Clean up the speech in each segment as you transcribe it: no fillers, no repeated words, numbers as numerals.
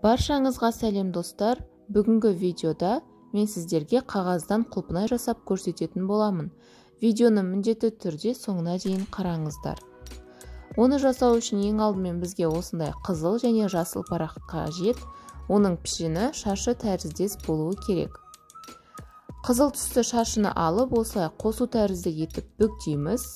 Баршаңызға сәлем достар. Бүгінгі видеода мен сіздерге қағаздан құлпынай жасап көрсететін боламын. Видеоны міндетті түрде соңына дейін қараңыздар. Оны жасау үшін ең алдымен бізге осындай қызыл және жасыл парақ қажет. Оның пішіні шаршы тәріздес болуы керек. Қызыл түсті шаршыны алып, осылай қосу тәрізді етіп бүктейміз.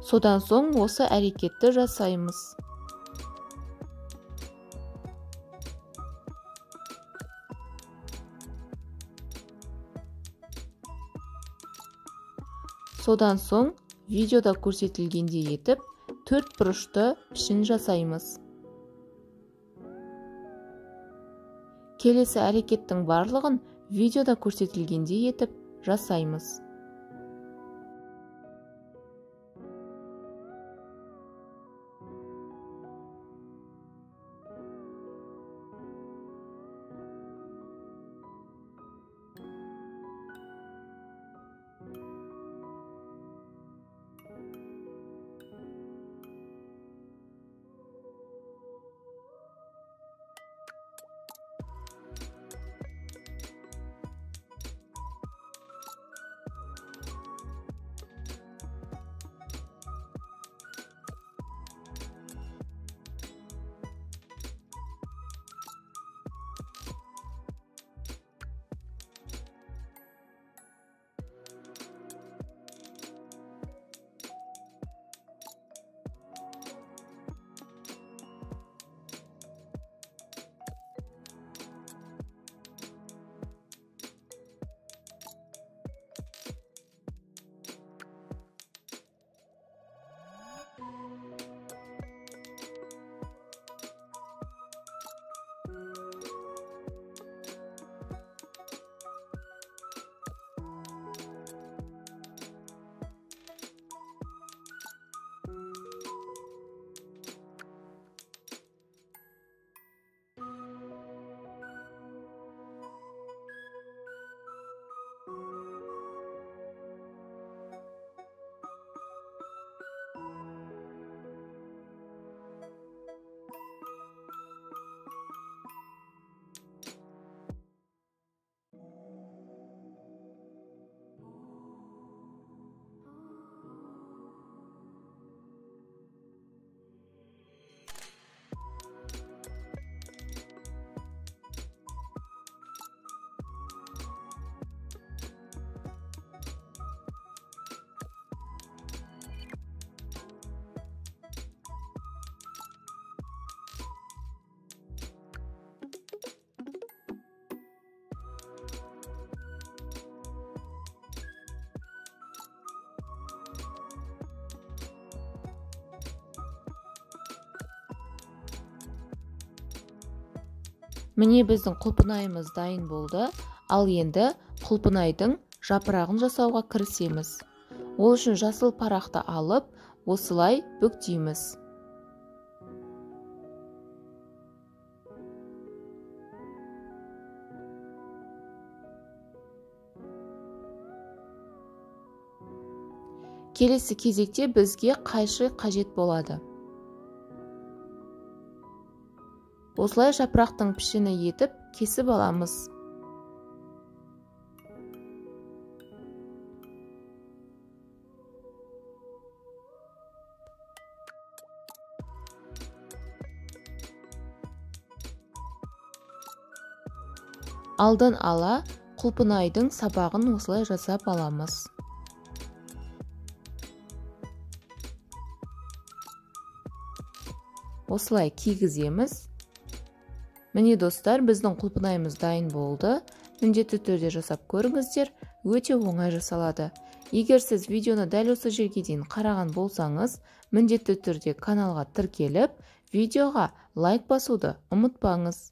Содан соң осы әрекетті жасаймыз. Содан соң видеода көрсетілгендей етіп, төрт бұрышты пішін жасаймыз. Келесі әрекеттің барлығын видеода көрсетілгендей етіп жасаймыз. Міне біздің құлпынайымыз дайын болды. Ал енді құлпынайдың жапырағын жасауға кірісеміз. Ол үшін жасыл парақты алып, осылай бүктейміз. Келесі кезекте бізге қайшы қажет болады. Осылай жапырақтың пішіні етіп кесіп аламыз. Алдын ала құлпынайдың сабағын осылай жасап аламыз. Осылай кигіземіз. Міне достар, біздің құлпынайымыз дайын болды. Міндетті түрде жасап көріңіздер, өте оңай жасалады. Егер сіз видеоны дәл осы жерге дейін қараған болсаңыз, міндетті түрде каналға тіркеліп, видеоға лайк басуды ұмытпаңыз.